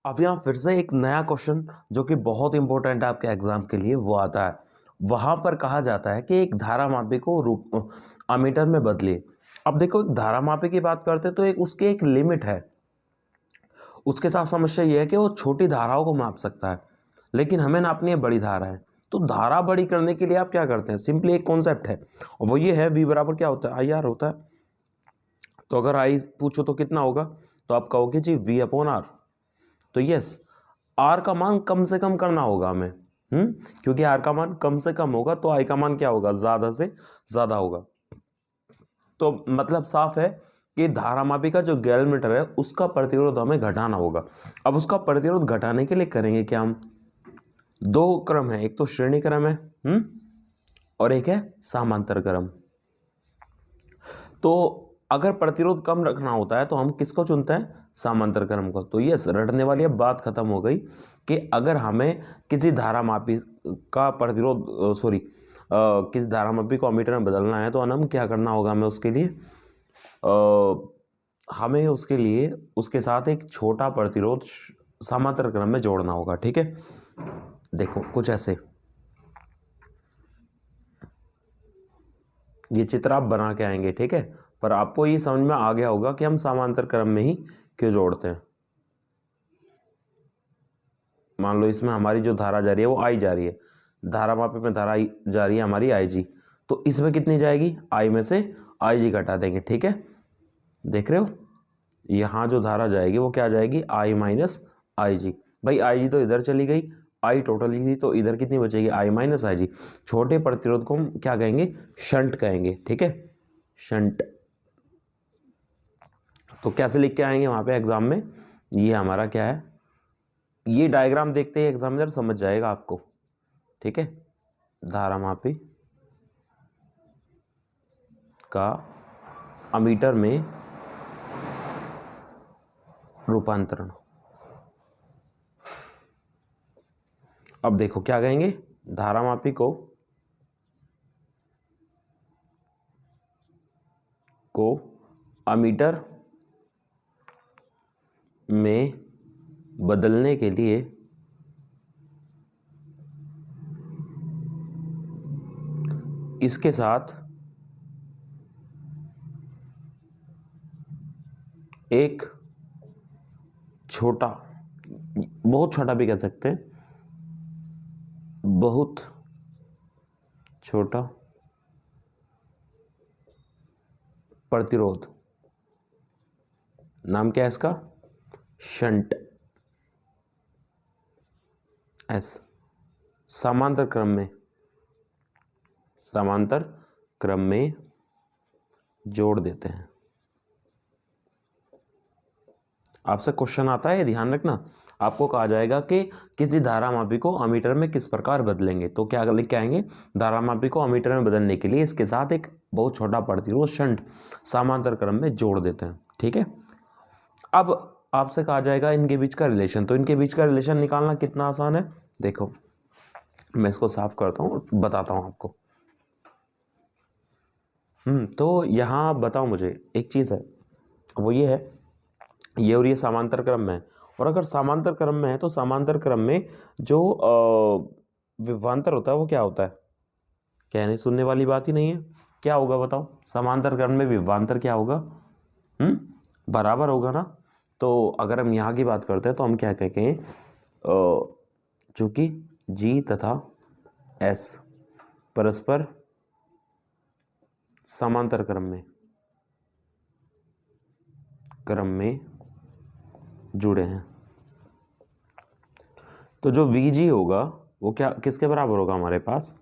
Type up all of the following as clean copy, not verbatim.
अब यहाँ फिर से एक नया क्वेश्चन जो कि बहुत इंपॉर्टेंट है आपके एग्जाम के लिए वो आता है। वहाँ पर कहा जाता है कि एक धारामापी को रूप अमीटर में बदलिए। अब देखो, एक धारामापी की बात करते हैं तो एक उसकी एक लिमिट है। उसके साथ समस्या ये है कि वो छोटी धाराओं को माप सकता है, लेकिन हमें नापनी है बड़ी धारा है। तो धारा बड़ी करने के लिए आप क्या करते हैं, सिंपली एक कॉन्सेप्ट है और वो ये है, वी बराबर क्या होता है, आई आर होता है। तो अगर आई पूछो तो कितना होगा, तो आप कहोगे जी वी अपॉन आर। तो यस, आर का मान कम से कम करना होगा हमें, क्योंकि आर का मान कम से कम होगा तो आई का मान क्या होगा, ज्यादा से ज्यादा होगा। तो मतलब साफ है कि धारामापी का जो गैलमीटर है उसका प्रतिरोध हमें घटाना होगा। अब उसका प्रतिरोध घटाने के लिए करेंगे क्या हम, दो क्रम है, एक तो श्रेणी क्रम है, और एक है समांतर क्रम। तो अगर प्रतिरोध कम रखना होता है तो हम किसको चुनते हैं, समांतर क्रम को। तो यस, रटने वाली अब बात खत्म हो गई कि अगर हमें किसी धारामापी का प्रतिरोध किसी धारामापी को अमीटर में बदलना है तो हम क्या करना होगा, हमें उसके लिए हमें उसके लिए उसके साथ एक छोटा प्रतिरोध समांतर क्रम में जोड़ना होगा। ठीक है, देखो कुछ ऐसे ये चित्र आप बना के आएंगे, ठीक है, पर आपको ये समझ में आ गया होगा कि हम समांतर क्रम में ही क्यों जोड़ते हैं। मान लो इसमें हमारी जो धारा जा रही है वो आई जा रही है, धारामापी में धारा जा रही है हमारी आई जी, तो इसमें कितनी जाएगी, आई में से आई जी घटा देंगे। ठीक है, देख रहे हो, यहाँ जो धारा जाएगी वो क्या जाएगी, आई माइनस आई जी। भाई आई जी तो इधर चली गई, आई टोटल ही थी, तो इधर कितनी बचेगी, आई माइनस आई जी। छोटे प्रतिरोध को हम क्या कहेंगे, शंट कहेंगे। ठीक है, शंट। तो कैसे लिख के आएंगे वहां पे एग्जाम में, ये हमारा क्या है, ये डायग्राम देखते ही एग्जामिनर समझ जाएगा आपको। ठीक है, धारामापी का अमीटर में रूपांतरण। अब देखो क्या कहेंगे, धारामापी को अमीटर में बदलने के लिए इसके साथ एक छोटा, बहुत छोटा भी कह सकते हैं, बहुत छोटा प्रतिरोध, नाम क्या है इसका, शंट, एस, समांतर क्रम में जोड़ देते हैं। आपसे क्वेश्चन आता है, ध्यान रखना, आपको कहा जाएगा कि किसी धारामापी को अमीटर में किस प्रकार बदलेंगे, तो क्या लिख के आएंगे, धारामापी को अमीटर में बदलने के लिए इसके साथ एक बहुत छोटा प्रतिरोध शंट समांतर क्रम में जोड़ देते हैं। ठीक है, अब आपसे कहा जाएगा इनके बीच का रिलेशन, तो इनके बीच का रिलेशन निकालना कितना आसान है, देखो मैं इसको साफ करता हूँ, बताता हूँ आपको। तो यहाँ बताओ मुझे एक चीज़ है, वो ये है, ये और ये समांतर क्रम में है, और अगर समांतर क्रम में है तो समांतर क्रम में जो विभवांतर होता है वो क्या होता है, कहने सुनने वाली बात ही नहीं है। क्या होगा बताओ, समांतर क्रम में विभवांतर क्या होगा, बराबर होगा ना। तो अगर हम यहाँ की बात करते हैं तो हम क्या कहेंगे, चूंकि जी तथा एस परस्पर समांतर क्रम में जुड़े हैं, तो जो Vg होगा वो क्या किसके बराबर होगा, हमारे पास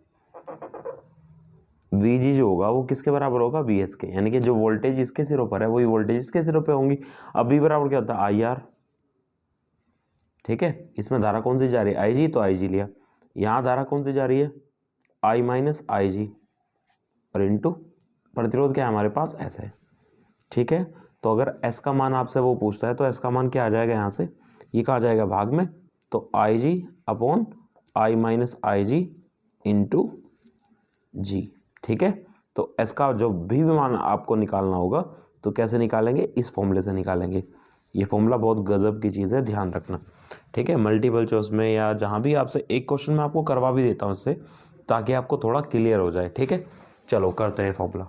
Vg जो होगा वो किसके बराबर होगा, Vs के, यानी कि जो वोल्टेज इसके सिरों पर है वही वोल्टेज इसके सिरों पे होंगी। अब V बराबर क्या होता है, आई आर। ठीक है, इसमें धारा कौन सी जा रही है, आई जी, तो आई जी लिया। यहाँ धारा कौन सी जा रही है, आई माइनस आई जी, और इंटू प्रतिरोध क्या है हमारे पास, एस है। ठीक है, तो अगर एस का मान आपसे वो पूछता है तो एस का मान क्या आ जाएगा, यहाँ से ये कहा जाएगा भाग में, तो I G upon I minus I G into G. ठीक है, तो एस का जो भी मान आपको निकालना होगा तो कैसे निकालेंगे, इस फॉर्मूले से निकालेंगे। ये फॉर्मूला बहुत गजब की चीज़ है, ध्यान रखना। ठीक है, मल्टीपल चॉइस में या जहाँ भी आपसे एक क्वेश्चन मैं आपको करवा भी देता हूँ इससे, ताकि आपको थोड़ा क्लियर हो जाए। ठीक है, चलो करते हैं फॉर्मूला।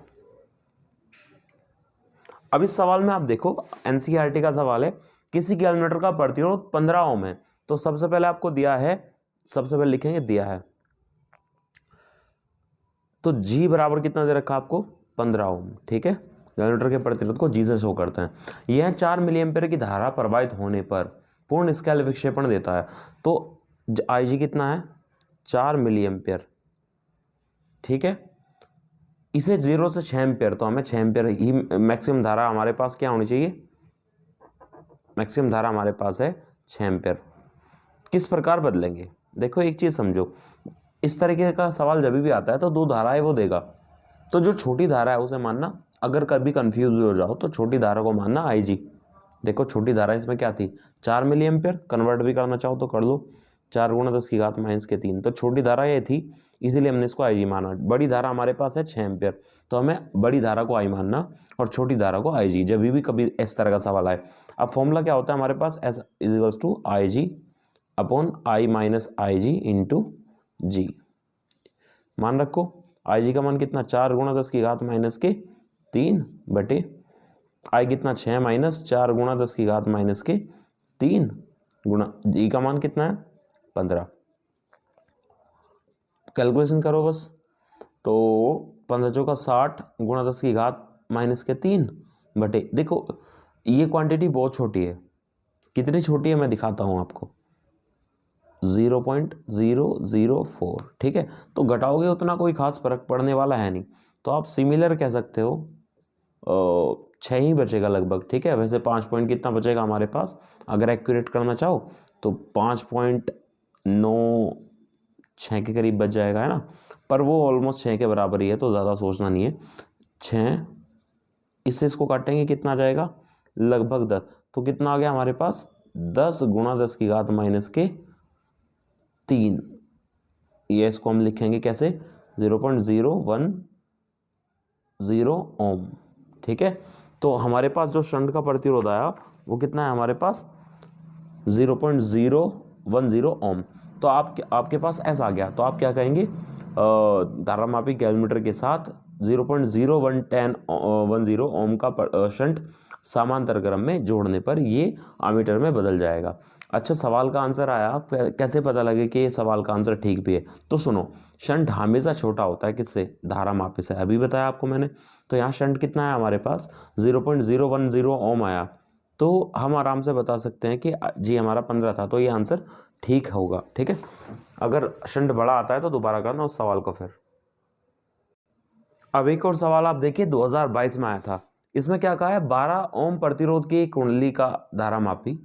अब इस सवाल में आप देखो, एनसीईआरटी का सवाल है, किसी कैलकुलेटर का प्रतिरोध 15 ओम है। तो सबसे पहले आपको दिया है, सबसे पहले लिखेंगे दिया है, तो जी बराबर कितना दे रखा आपको, 15 ओम। ठीक है, जनरेटर के प्रतिरोध को जी से शो करते हैं। यह 4 मिली एम्पीयर की धारा प्रवाहित होने पर पूर्ण स्केल विक्षेपण देता है। तो आई जी कितना है, 4 मिली एम्पीयर। ठीक है, इसे 0 से 6 एम्पीयर, तो हमें 6 एम्पीयर ही मैक्सिमम धारा हमारे पास क्या होनी चाहिए, मैक्सिमम धारा हमारे पास है 6 एम्पीयर। किस प्रकार बदलेंगे, देखो एक चीज समझो, इस तरीके का सवाल जब भी आता है तो दो धाराएं वो देगा, तो जो छोटी धारा है उसे मानना, अगर कभी कंफ्यूज हो जाओ तो छोटी धारा को मानना आई जी। देखो छोटी धारा इसमें क्या थी, 4 मिली एम्पियर, कन्वर्ट भी करना चाहो तो कर लो, 4 × 10⁻⁻⁻⁻, तो छोटी धारा ये थी, इसीलिए हमने इसको आई जी माना। बड़ी धारा हमारे पास है 6 एम्पियर, तो हमें बड़ी धारा को आई मानना और छोटी धारा को आई जी, जब भी कभी इस तरह का सवाल आए। अब फॉर्मूला क्या होता है हमारे पास, S is equals to I G upon I minus I G into G. मान रखो आई जी का मान कितना, 4 × 10⁻³ बटे आई कितना 6 माइनस 4 × 10⁻³ गुणा जी का मान कितना है 15। कैलकुलेशन करो बस, तो 15 का 60 × 10⁻³ बटे, देखो ये क्वांटिटी बहुत छोटी है, कितनी छोटी है मैं दिखाता हूं आपको, 0.004। ठीक है, तो घटाओगे उतना कोई खास फर्क पड़ने वाला है नहीं, तो आप सिमिलर कह सकते हो, 6 ही बचेगा लगभग। ठीक है, वैसे 5 पॉइंट कितना बचेगा हमारे पास, अगर एक्यूरेट करना चाहो तो 5.96 के करीब बच जाएगा, है ना, पर वो ऑलमोस्ट 6 के बराबर ही है, तो ज़्यादा सोचना नहीं है। 6 इससे इसको काटेंगे कितना आ जाएगा, लगभग 10, तो कितना आ गया हमारे पास, 10 × 10⁻³ ये इसको हम लिखेंगे कैसे, 0.010 ओम। ठीक है, तो हमारे पास जो शंट का प्रतिरोध आया वो कितना है हमारे पास, 0.010 ओम। तो आपके पास ऐसा आ गया, तो आप क्या कहेंगे, धारामापी कैलकुलेटर के साथ 0.0110 ओम का शंट समांतर क्रम में जोड़ने पर ये अमीटर में बदल जाएगा। अच्छा, सवाल का आंसर आया, कैसे पता लगे कि ये सवाल का आंसर ठीक भी है, तो सुनो, शंट हमेशा छोटा होता है किससे, धारा मापी से, अभी बताया आपको मैंने। तो यहाँ शंट कितना है हमारे पास, 0.010 ओम आया, तो हम आराम से बता सकते हैं कि जी हमारा 15 था, तो ये आंसर ठीक होगा। ठीक है, अगर शंट बड़ा आता है तो दोबारा करना उस सवाल को। फिर अब एक और सवाल आप देखिए, 2022 में आया था, इसमें क्या कहा है, 12 ओम प्रतिरोध की कुंडली का धारा मापी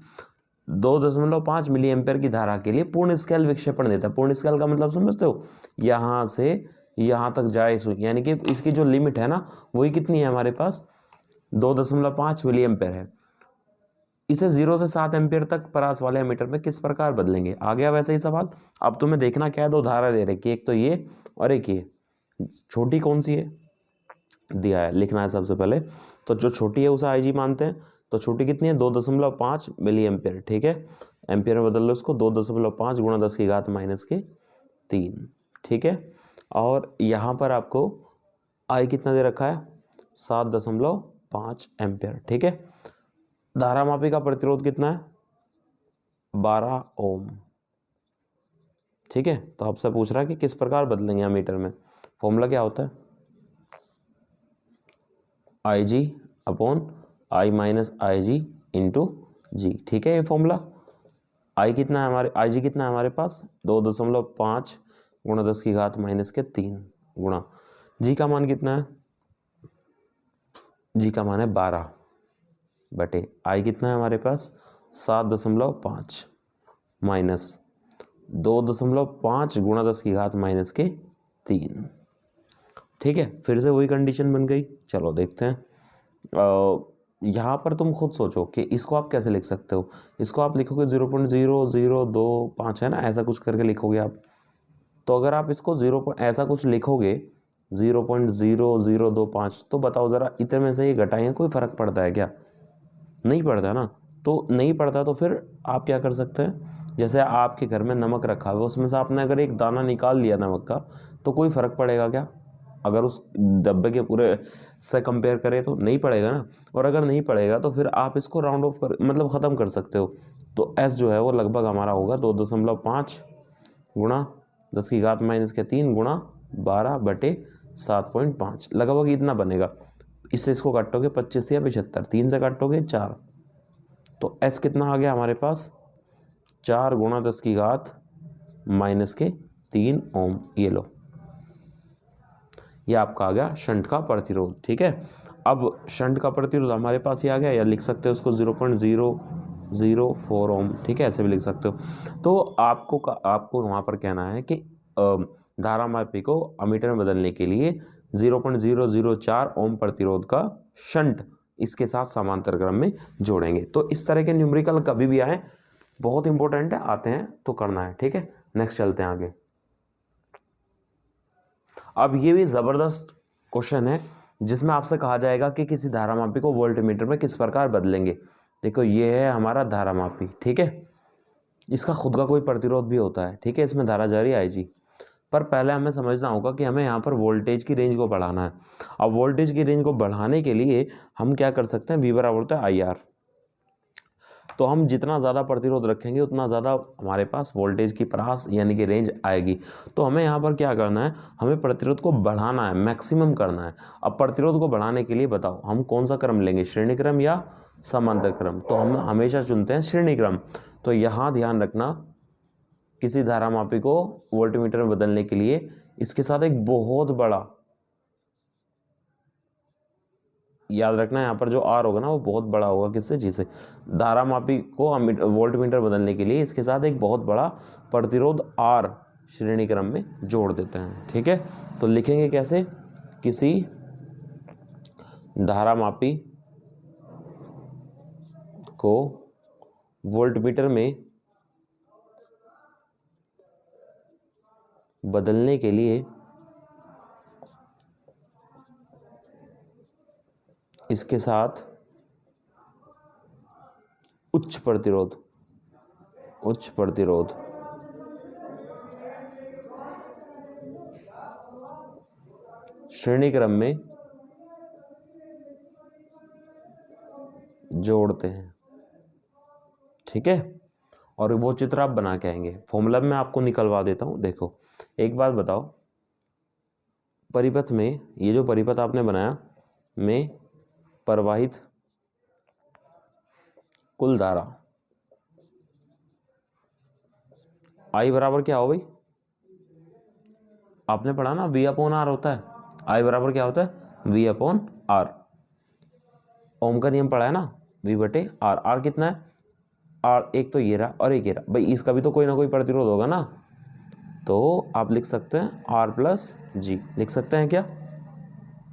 2.5 मिली एम्पेयर की धारा के लिए पूर्ण स्केल विक्षेपण देता है। पूर्ण स्केल का मतलब समझते हो, यहाँ से यहाँ तक जाए, यानी कि इसकी जो लिमिट है ना, वही कितनी है हमारे पास, 2.5 मिली एम्पेयर है। इसे 0 से 7 एम्पियर तक परास वाले एमीटर में किस प्रकार बदलेंगे। आ गया वैसे ही सवाल। अब तुम्हें देखना क्या है, दो धारा दे रखी है, एक तो ये और एक ये, छोटी कौन सी है दिया है, लिखना है सबसे पहले, तो जो छोटी है उसे आई जी मानते हैं, तो छोटी कितनी है, 2.5 मिली एम्पियर। ठीक है, एम्पियर में बदल लो इसको, 2.5 × 10⁻³ ठीक है, और यहाँ पर आपको आई कितना दे रखा है, 7.5 एम्पियर। ठीक है, धारा मापी का प्रतिरोध कितना है, 12 ओम। ठीक है, तो आपसे पूछ रहा है कि किस प्रकार बदलेंगे अमीटर में। फॉर्मूला क्या होता है, I G upon I minus I G into G. ठीक है, ये फॉर्मूला, आई कितना है हमारे, आई जी कितना है हमारे पास, 2.5 × 10⁻³ गुणा जी का मान कितना है, जी का मान है 12 बटे आई कितना है हमारे पास, 7.5 माइनस 2.5 × 10⁻³ ठीक है, फिर से वही कंडीशन बन गई। चलो देखते हैं, यहाँ पर तुम खुद सोचो कि इसको आप कैसे लिख सकते हो। इसको आप लिखोगे 0.0025 है ना, ऐसा कुछ करके लिखोगे आप। तो अगर आप इसको ऐसा कुछ लिखोगे 0.0025, तो बताओ ज़रा, इतने में से ये घटाएंगे कोई फ़र्क पड़ता है क्या, नहीं पड़ता ना। तो नहीं पड़ता तो फिर आप क्या कर सकते हैं, जैसे आपके घर में नमक रखा हुआ है, उसमें से आपने अगर एक दाना निकाल लिया नमक का, तो कोई फ़र्क पड़ेगा क्या? अगर उस डब्बे के पूरे से कंपेयर करें तो नहीं पड़ेगा ना। और अगर नहीं पड़ेगा तो फिर आप इसको राउंड ऑफ कर, मतलब ख़त्म कर सकते हो। तो एस जो है वो लगभग हमारा होगा 2.5 गुणा 10⁻³ गुणा 12/7.5, लगभग इतना बनेगा। इससे इसको काटोगे 25 या 75, 3 से काटोगे 4, तो एस कितना आ गया हमारे पास, 4 गुणा 10⁻³ ओम। ये लो, ये आपका आ गया शंट का प्रतिरोध। ठीक है, अब शंट का प्रतिरोध हमारे पास ही आ गया, या लिख सकते हो उसको 0.004 ओम। ठीक है, ऐसे भी लिख सकते हो। तो आपको वहाँ पर कहना है कि धारा मापी को अमीटर में बदलने के लिए 0.004 ओम प्रतिरोध का शंट इसके साथ समांतर क्रम में जोड़ेंगे। तो इस तरह के न्यूमेरिकल कभी भी आए, बहुत इंपॉर्टेंट है, आते हैं तो करना है। ठीक है, नेक्स्ट चलते हैं आगे। अब ये भी ज़बरदस्त क्वेश्चन है जिसमें आपसे कहा जाएगा कि किसी धारामापी को वोल्टमीटर में किस प्रकार बदलेंगे। देखो, ये है हमारा धारामापी। ठीक है, इसका खुद का कोई प्रतिरोध भी होता है। ठीक है, इसमें धारा जारी आएगी, पर पहले हमें समझना होगा कि हमें यहाँ पर वोल्टेज की रेंज को बढ़ाना है। अब वोल्टेज की रेंज को बढ़ाने के लिए हम क्या कर सकते हैं, V बराबर होता है IR। तो हम जितना ज़्यादा प्रतिरोध रखेंगे उतना ज़्यादा हमारे पास वोल्टेज की परास यानी कि रेंज आएगी। तो हमें यहाँ पर क्या करना है, हमें प्रतिरोध को बढ़ाना है, मैक्सिमम करना है। अब प्रतिरोध को बढ़ाने के लिए बताओ हम कौन सा क्रम लेंगे, श्रेणी क्रम या समांतर क्रम? तो हम हमेशा चुनते हैं श्रेणी क्रम। तो यहाँ ध्यान रखना, किसी धारामापी को वोल्टमीटर में बदलने के लिए इसके साथ एक बहुत बड़ा, याद रखना यहाँ पर जो R होगा ना वो बहुत बड़ा होगा, किससे, जी से। धारामापी को वोल्टमीटर बदलने के लिए इसके साथ एक बहुत बड़ा प्रतिरोध R श्रेणी क्रम में जोड़ देते हैं। ठीक है, तो लिखेंगे कैसे, किसी धारामापी को वोल्टमीटर में बदलने के लिए इसके साथ उच्च प्रतिरोध श्रेणी क्रम में जोड़ते हैं। ठीक है, और वो चित्र आप बना के आएंगे। फॉर्मूला में आपको निकलवा देता हूं। देखो, एक बात बताओ, परिपथ में, ये जो परिपथ आपने बनाया में प्रवाहित कुल धारा I बराबर क्या हो भाई, आपने पढ़ा ना, V/R होता है। I बराबर क्या होता है, V/R। ओम का नियम पढ़ा है ना, V/R। R कितना है, R एक तो ये रहा और एक ये रहा, भाई इसका भी तो कोई ना कोई प्रतिरोध होगा ना। तो आप लिख सकते हैं R + G, लिख सकते हैं क्या,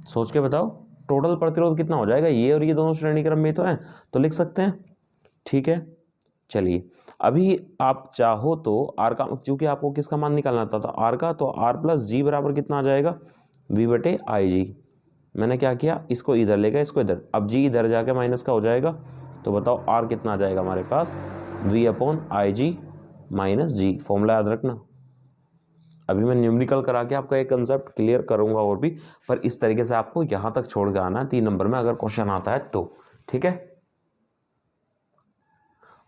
सोच के बताओ। टोटल प्रतिरोध कितना हो जाएगा, ये और ये दोनों श्रेणी क्रम में तो हैं, तो लिख सकते हैं। ठीक है, चलिए अभी आप चाहो तो R का, क्योंकि आपको किसका मान निकालना था, तो R का, तो R + G बराबर कितना आ जाएगा, V/IG। मैंने क्या किया, इसको इधर ले गया, इसको इधर, अब G इधर जाके माइनस का हो जाएगा। तो बताओ R कितना आ जाएगा हमारे पास, V/IG - G। फॉर्मूला याद रखना। अभी मैं न्यूमेरिकल करा के आपका एक कंसेप्ट क्लियर करूंगा और भी, पर इस तरीके से आपको यहाँ तक छोड़ के आना है 3 नंबर में अगर क्वेश्चन आता है तो। ठीक है,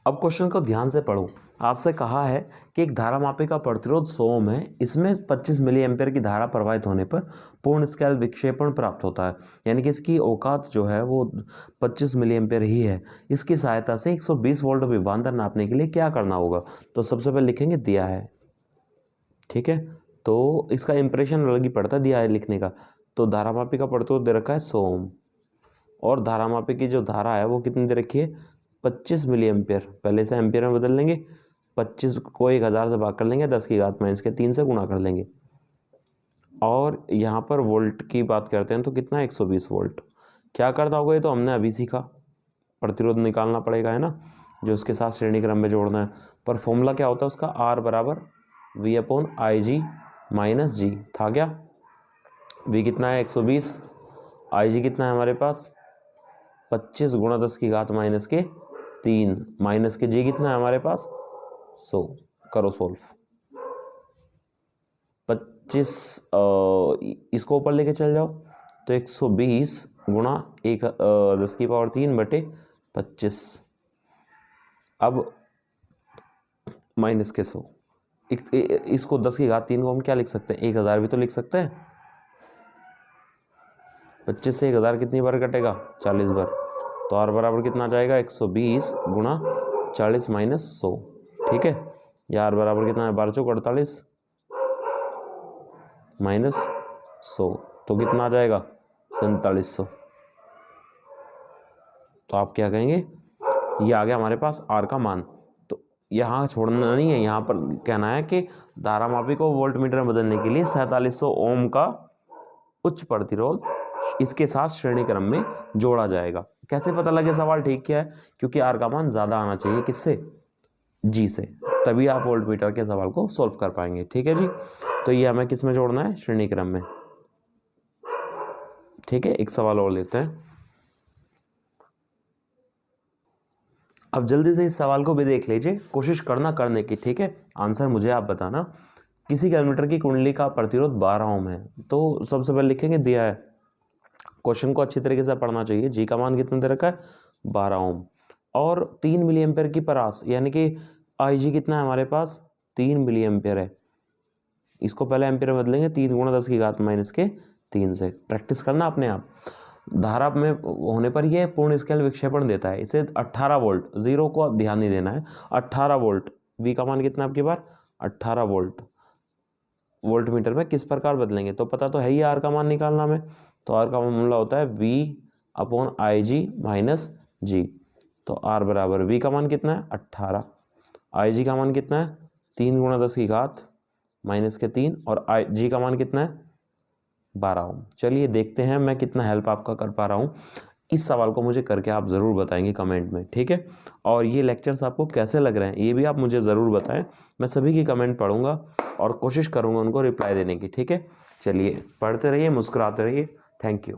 अब क्वेश्चन को ध्यान से पढ़ो। आपसे कहा है कि एक धारामापी का प्रतिरोध 100 ओम है, इसमें 25 मिली एम्पेयर की धारा प्रवाहित होने पर पूर्ण स्केल विक्षेपण प्राप्त होता है, यानी कि इसकी औकात जो है वो 25 मिली एम्पेयर ही है। इसकी सहायता से 120 वोल्ट विभवांतर नापने के लिए क्या करना होगा? तो सबसे पहले लिखेंगे दिया है। ठीक है, तो इसका इंप्रेशन अलग ही पड़ता है दिया है लिखने का। तो धारामापी का प्रतिरोध दे रखा है 100 ओम, और धारामापी की जो धारा है वो कितनी दे रखी है, 25 मिली एम्पेयर। पहले से एम्पेयर में बदल लेंगे, 25 को 1000 से भाग कर लेंगे, 10⁻³ से गुणा कर लेंगे। और यहाँ पर वोल्ट की बात करते हैं तो कितना, 120 वोल्ट। क्या करना होगा, ये तो हमने अभी सीखा, प्रतिरोध निकालना पड़ेगा, है ना, जो उसके साथ श्रेणी क्रम में जोड़ना है। पर फॉर्मूला क्या होता है उसका, R बराबर V/IG - G था क्या। V कितना है, 120, IG कितना है हमारे पास, 25 गुणा 10⁻³ 3 माइनस के जी कितना है हमारे पास 100। करो सोल्व। 25 इसको ऊपर लेके चल जाओ तो 120 गुणा 10 की पावर 3 बटे 25। अब माइनस के 100 इसको 10 की घात 3 को हम क्या लिख सकते हैं 1000 भी तो लिख सकते हैं। 25 से 1000 कितनी बार कटेगा 40 बार। तो आर बराबर कितना आ जाएगा 120 गुणा 40 माइनस 100। ठीक है, या आर बराबर कितना है 12 चौक 48 माइनस 100 तो कितना आ जाएगा 4700। तो आप क्या कहेंगे ये आ गया हमारे पास आर का मान। तो यहाँ छोड़ना नहीं है, यहाँ पर कहना है कि धारामापी को वोल्टमीटर में बदलने के लिए 4700 ओम का उच्च प्रतिरोध इसके साथ श्रेणी क्रम में जोड़ा जाएगा। कैसे पता लगे सवाल ठीक क्या है, क्योंकि आर का मान ज्यादा आना चाहिए किससे जी से, तभी आप वोल्टमीटर के सवाल को सॉल्व कर पाएंगे। ठीक है जी, तो ये हमें किस में जोड़ना है श्रेणी क्रम में। ठीक है, एक सवाल और लेते हैं। अब जल्दी से इस सवाल को भी देख लीजिए, कोशिश करना करने की। ठीक है, आंसर मुझे आप बताना। किसी कैलमीटर की कुंडली का प्रतिरोध 12 ओम है। तो सबसे पहले लिखेंगे दिया है, क्वेश्चन को अच्छी तरीके से पढ़ना चाहिए। जी का मान कितना दे रखा है 12 ओम और 3 मिली एम्पेयर की परास, यानी कि आई जी कितना है हमारे पास 3 मिली एम्पेयर है। इसको पहले एम्पेयर में बदलेंगे 3 गुणा 10 की घात -3 से। प्रैक्टिस करना अपने आप। धारा में होने पर यह पूर्ण स्केल विक्षेपण देता है। इसे 18 वोल्ट, जीरो को ध्यान नहीं देना है, 18 वोल्ट। वी का मान कितना आपकी बार 18 वोल्ट वोल्ट मीटर में किस प्रकार बदलेंगे, तो पता तो है ही आर का मान निकालना में। तो आर का मामला होता है V/IG माइनस जी। तो आर बराबर V का मान कितना है 18, IG का मान कितना है 3 गुणा 10 की घात -3 और जी का मान कितना है 12 ओम। चलिए देखते हैं मैं कितना हेल्प आपका कर पा रहा हूँ। इस सवाल को मुझे करके आप ज़रूर बताएंगे कमेंट में। ठीक है, और ये लेक्चर्स आपको कैसे लग रहे हैं ये भी आप मुझे ज़रूर बताएं। मैं सभी की कमेंट पढ़ूंगा और कोशिश करूंगा उनको रिप्लाई देने की। ठीक है, चलिए पढ़ते रहिए, मुस्कुराते रहिए। Thank you.